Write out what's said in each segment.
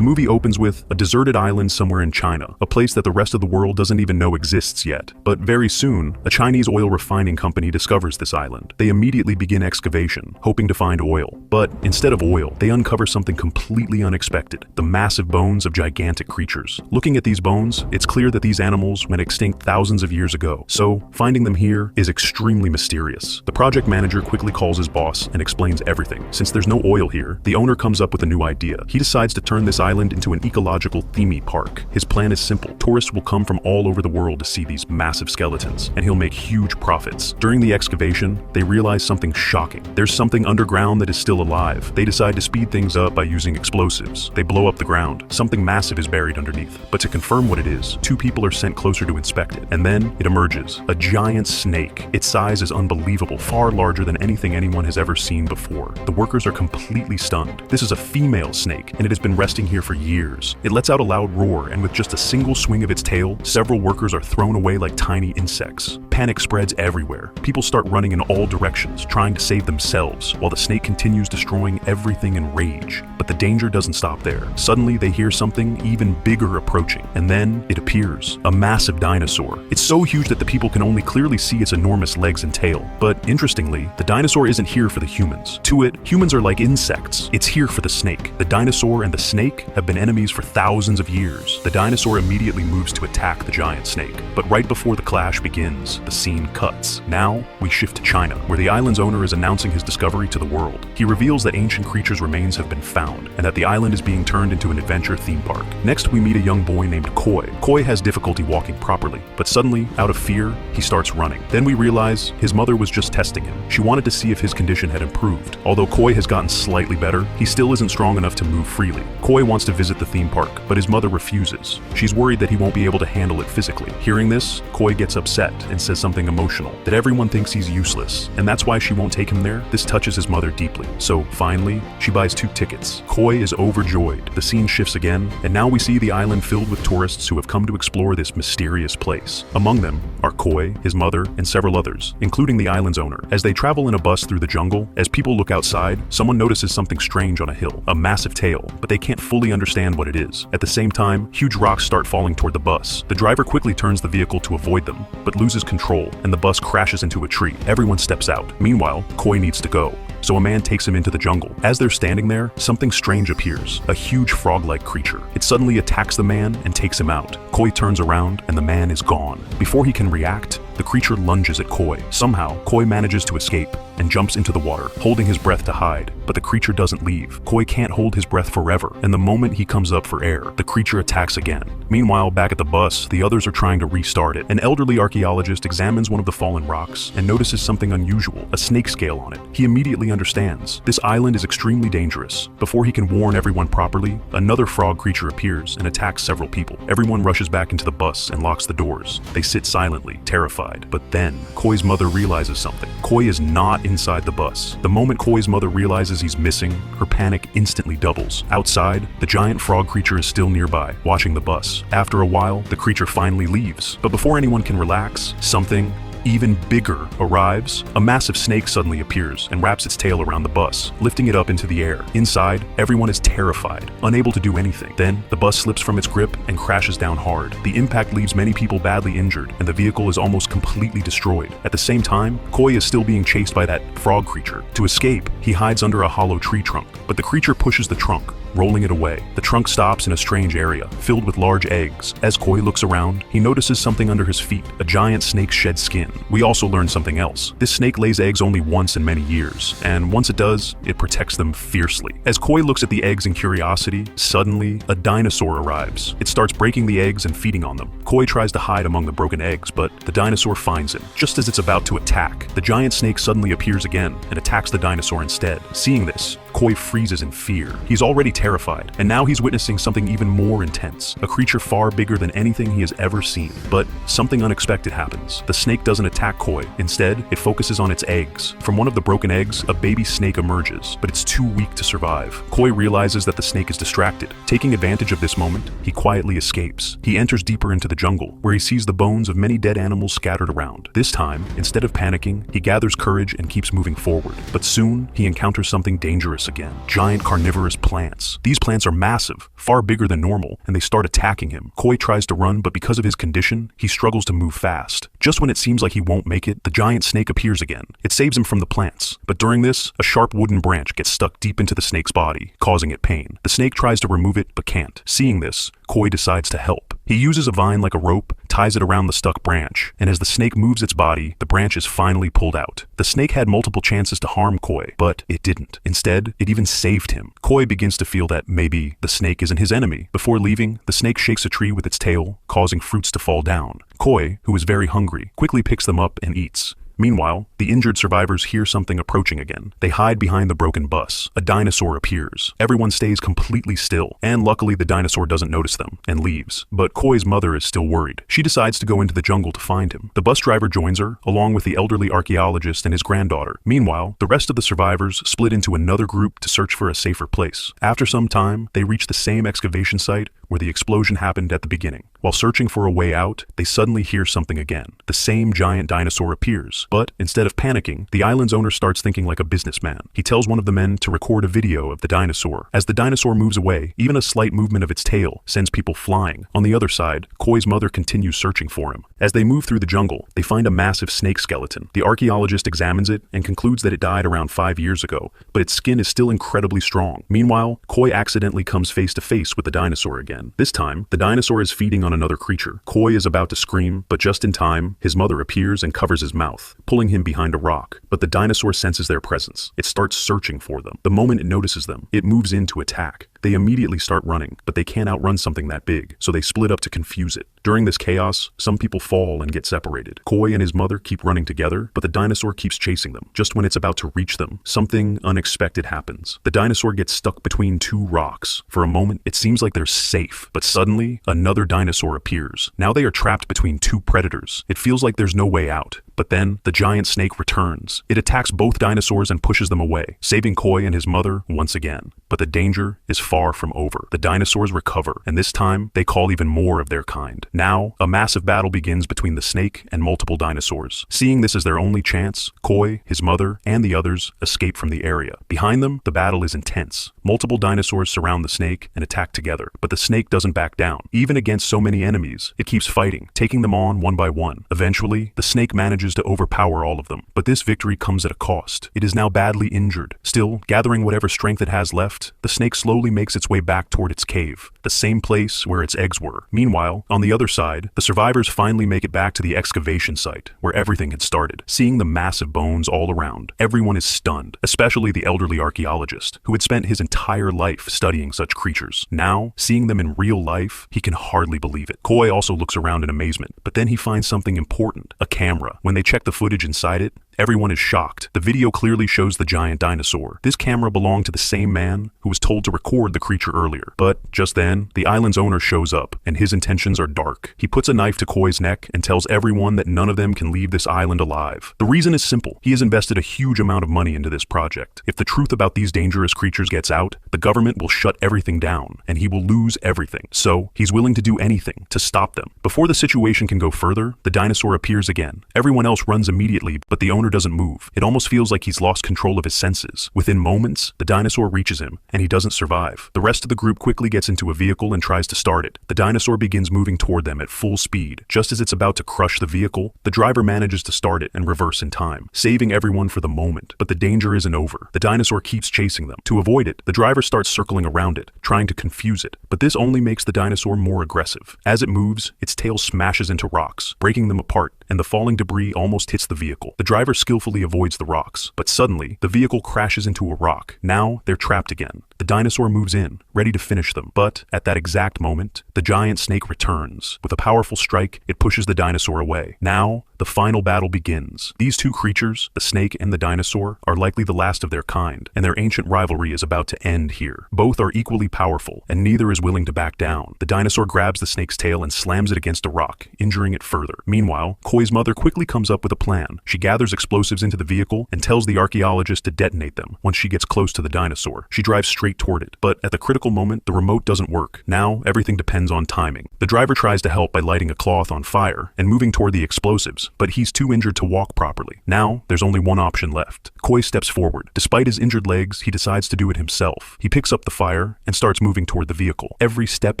The movie opens with a deserted island somewhere in China, a place that the rest of the world doesn't even know exists yet. But very soon, a Chinese oil refining company discovers this island. They immediately begin excavation, hoping to find oil. But instead of oil, they uncover something completely unexpected: the massive bones of gigantic creatures. Looking at these bones, it's clear that these animals went extinct thousands of years ago. So, finding them here is extremely mysterious. The project manager quickly calls his boss and explains everything. Since there's no oil here, the owner comes up with a new idea. He decides to turn this island into an ecological theme park. His plan is simple. Tourists will come from all over the world to see these massive skeletons, and he'll make huge profits. During the excavation, they realize something shocking. There's something underground that is still alive. They decide to speed things up by using explosives. They blow up the ground. Something massive is buried underneath. But to confirm what it is, two people are sent closer to inspect it. And then it emerges. A giant snake. Its size is unbelievable, far larger than anything anyone has ever seen before. The workers are completely stunned. This is a female snake, and it has been resting here for years. It lets out a loud roar, and with just a single swing of its tail, several workers are thrown away like tiny insects. Panic spreads everywhere. People start running in all directions, trying to save themselves, while the snake continues destroying everything in rage. But the danger doesn't stop there. Suddenly, they hear something even bigger approaching, and then it appears. A massive dinosaur. It's so huge that the people can only clearly see its enormous legs and tail. But interestingly, the dinosaur isn't here for the humans. To it, humans are like insects. It's here for the snake. The dinosaur and the snake have been enemies for thousands of years. The dinosaur immediately moves to attack the giant snake. But right before the clash begins, the scene cuts. Now, we shift to China, where the island's owner is announcing his discovery to the world. He reveals that ancient creatures' remains have been found, and that the island is being turned into an adventure theme park. Next, we meet a young boy named Koi. Koi has difficulty walking properly, but suddenly, out of fear, he starts running. Then we realize his mother was just testing him. She wanted to see if his condition had improved. Although Koi has gotten slightly better, he still isn't strong enough to move freely. Koi wants to visit the theme park, but his mother refuses. She's worried that he won't be able to handle it physically. Hearing this, Koi gets upset and says something emotional, that everyone thinks he's useless, and that's why she won't take him there. This touches his mother deeply. So finally, she buys 2 tickets. Koi is overjoyed. The scene shifts again, and now we see the island filled with tourists who have come to explore this mysterious place. Among them are Koi, his mother, and several others, including the island's owner. As they travel in a bus through the jungle, as people look outside, someone notices something strange on a hill, a massive tail, but they can't fully understand what it is. At the same time, huge rocks start falling toward the bus. The driver quickly turns the vehicle to avoid them, but loses control, and the bus crashes into a tree. Everyone steps out. Meanwhile, Koi needs to go, so a man takes him into the jungle. As they're standing there, something strange appears, a huge frog-like creature. It suddenly attacks the man and takes him out. Koi turns around, and the man is gone. Before he can react, the creature lunges at Koi. Somehow, Koi manages to escape and jumps into the water, holding his breath to hide. But the creature doesn't leave. Koi can't hold his breath forever, and the moment he comes up for air, the creature attacks again. Meanwhile, back at the bus, the others are trying to restart it. An elderly archaeologist examines one of the fallen rocks and notices something unusual, a snake scale on it. He immediately understands. This island is extremely dangerous. Before he can warn everyone properly, another frog creature appears and attacks several people. Everyone rushes back into the bus and locks the doors. They sit silently, terrified. But then, Koi's mother realizes something. Koi is not inside the bus. The moment Koi's mother realizes he's missing, her panic instantly doubles. Outside, the giant frog creature is still nearby, watching the bus. After a while, the creature finally leaves. But before anyone can relax, something even bigger arrives. A massive snake suddenly appears and wraps its tail around the bus, lifting it up into the air. Inside, everyone is terrified, unable to do anything. Then, the bus slips from its grip and crashes down hard. The impact leaves many people badly injured, and the vehicle is almost completely destroyed. At the same time, Koi is still being chased by that frog creature. To escape, he hides under a hollow tree trunk, but the creature pushes the trunk, rolling it away. The trunk stops in a strange area, filled with large eggs. As Koi looks around, he notices something under his feet, a giant snake's shed skin. We also learn something else. This snake lays eggs only once in many years, and once it does, it protects them fiercely. As Koi looks at the eggs in curiosity, suddenly, a dinosaur arrives. It starts breaking the eggs and feeding on them. Koi tries to hide among the broken eggs, but the dinosaur finds him. Just as it's about to attack, the giant snake suddenly appears again and attacks the dinosaur instead. Seeing this, Koi freezes in fear. He's already terrified, and now he's witnessing something even more intense, a creature far bigger than anything he has ever seen. But something unexpected happens. The snake doesn't attack Koi. Instead, it focuses on its eggs. From one of the broken eggs, a baby snake emerges, but it's too weak to survive. Koi realizes that the snake is distracted. Taking advantage of this moment, he quietly escapes. He enters deeper into the jungle, where he sees the bones of many dead animals scattered around. This time, instead of panicking, he gathers courage and keeps moving forward. But soon, he encounters something dangerous again. Giant carnivorous plants. this. These plants are massive, far bigger than normal, and they start attacking him. Koi tries to run, but because of his condition, he struggles to move fast. Just when it seems like he won't make it, the giant snake appears again. It saves him from the plants. But during this, a sharp wooden branch gets stuck deep into the snake's body, causing it pain. The snake tries to remove it, but can't. Seeing this, Koi decides to help. He uses a vine like a rope, ties it around the stuck branch, and as the snake moves its body, the branch is finally pulled out. The snake had multiple chances to harm Koi, but it didn't. Instead, it even saved him. Koi begins to feel that maybe the snake isn't his enemy. Before leaving, the snake shakes a tree with its tail, causing fruits to fall down. Koi, who is very hungry, quickly picks them up and eats. Meanwhile, the injured survivors hear something approaching again. They hide behind the broken bus. A dinosaur appears. Everyone stays completely still, and luckily the dinosaur doesn't notice them and leaves. But Koi's mother is still worried. She decides to go into the jungle to find him. The bus driver joins her, along with the elderly archaeologist and his granddaughter. Meanwhile, the rest of the survivors split into another group to search for a safer place. After some time, they reach the same excavation site where the explosion happened at the beginning. While searching for a way out, they suddenly hear something again. The same giant dinosaur appears. But instead of panicking, the island's owner starts thinking like a businessman. He tells one of the men to record a video of the dinosaur. As the dinosaur moves away, even a slight movement of its tail sends people flying. On the other side, Koi's mother continues searching for him. As they move through the jungle, they find a massive snake skeleton. The archaeologist examines it and concludes that it died around 5 years ago, but its skin is still incredibly strong. Meanwhile, Koi accidentally comes face to face with the dinosaur again. This time, the dinosaur is feeding on another creature. Koi is about to scream, but just in time, his mother appears and covers his mouth, pulling him behind a rock. But the dinosaur senses their presence. It starts searching for them. The moment it notices them, it moves in to attack. They immediately start running, but they can't outrun something that big, so they split up to confuse it. During this chaos, some people fall and get separated. Koi and his mother keep running together, but the dinosaur keeps chasing them. Just when it's about to reach them, something unexpected happens. The dinosaur gets stuck between two rocks. For a moment, it seems like they're safe, but suddenly, another dinosaur appears. Now they are trapped between two predators. It feels like there's no way out. But then, the giant snake returns. It attacks both dinosaurs and pushes them away, saving Koi and his mother once again. But the danger is far from over. The dinosaurs recover, and this time, they call even more of their kind. Now, a massive battle begins between the snake and multiple dinosaurs. Seeing this as their only chance, Koi, his mother, and the others escape from the area. Behind them, the battle is intense. Multiple dinosaurs surround the snake and attack together, but the snake doesn't back down. Even against so many enemies, it keeps fighting, taking them on one by one. Eventually, the snake manages to overpower all of them, but this victory comes at a cost. It is now badly injured. Still, gathering whatever strength it has left, the snake slowly makes its way back toward its cave, the same place where its eggs were. Meanwhile, on the other side, the survivors finally make it back to the excavation site, where everything had started. Seeing the massive bones all around, everyone is stunned, especially the elderly archaeologist, who had spent his entire life studying such creatures. Now, seeing them in real life, he can hardly believe it. Koi also looks around in amazement, but then he finds something important, a camera. When they check the footage inside it, everyone is shocked. The video clearly shows the giant dinosaur. This camera belonged to the same man who was told to record the creature earlier. But just then, the island's owner shows up, and his intentions are dark. He puts a knife to Koi's neck and tells everyone that none of them can leave this island alive. The reason is simple. He has invested a huge amount of money into this project. If the truth about these dangerous creatures gets out, the government will shut everything down, and he will lose everything. So, he's willing to do anything to stop them. Before the situation can go further, the dinosaur appears again. Everyone else runs immediately, but the owner doesn't move. It almost feels like he's lost control of his senses. Within moments, the dinosaur reaches him, and he doesn't survive. The rest of the group quickly gets into a vehicle and tries to start it. The dinosaur begins moving toward them at full speed. Just as it's about to crush the vehicle, the driver manages to start it and reverse in time, saving everyone for the moment. But the danger isn't over. The dinosaur keeps chasing them. To avoid it, the driver starts circling around it, trying to confuse it. But this only makes the dinosaur more aggressive. As it moves, its tail smashes into rocks, breaking them apart, and the falling debris almost hits the vehicle. The driver skillfully avoids the rocks, but suddenly, the vehicle crashes into a rock. Now, they're trapped again. The dinosaur moves in, ready to finish them. But at that exact moment, the giant snake returns. With a powerful strike, it pushes the dinosaur away. Now, the final battle begins. These two creatures, the snake and the dinosaur, are likely the last of their kind, and their ancient rivalry is about to end here. Both are equally powerful, and neither is willing to back down. The dinosaur grabs the snake's tail and slams it against a rock, injuring it further. Meanwhile, Koi's mother quickly comes up with a plan. She gathers explosives into the vehicle and tells the archaeologist to detonate them once she gets close to the dinosaur. She drives straight toward it, but at the critical moment, the remote doesn't work. Now, everything depends on timing. The driver tries to help by lighting a cloth on fire and moving toward the explosives, lives, but he's too injured to walk properly. Now, there's only one option left. Koi steps forward. Despite his injured legs, he decides to do it himself. He picks up the fire and starts moving toward the vehicle. Every step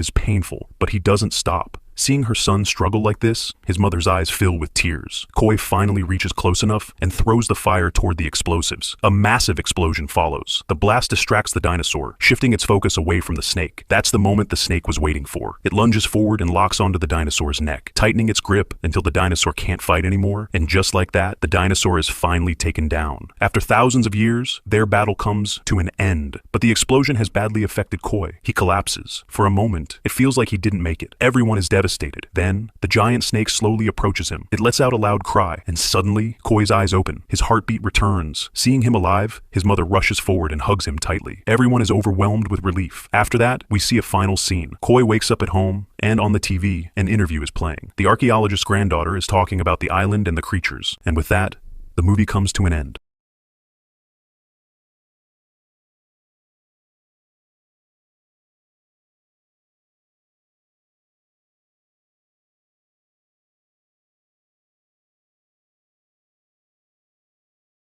is painful, but he doesn't stop. Seeing her son struggle like this, his mother's eyes fill with tears. Koi finally reaches close enough and throws the fire toward the explosives. A massive explosion follows. The blast distracts the dinosaur, shifting its focus away from the snake. That's the moment the snake was waiting for. It lunges forward and locks onto the dinosaur's neck, tightening its grip until the dinosaur can't fight anymore. And just like that, the dinosaur is finally taken down. After thousands of years, their battle comes to an end. But the explosion has badly affected Koi. He collapses. For a moment, it feels like he didn't make it. Everyone is devastated. Then, the giant snake slowly approaches him. It lets out a loud cry, and suddenly, Koi's eyes open. His heartbeat returns. Seeing him alive, his mother rushes forward and hugs him tightly. Everyone is overwhelmed with relief. After that, we see a final scene. Koi wakes up at home, and on the TV, an interview is playing. The archaeologist's granddaughter is talking about the island and the creatures. And with that, the movie comes to an end.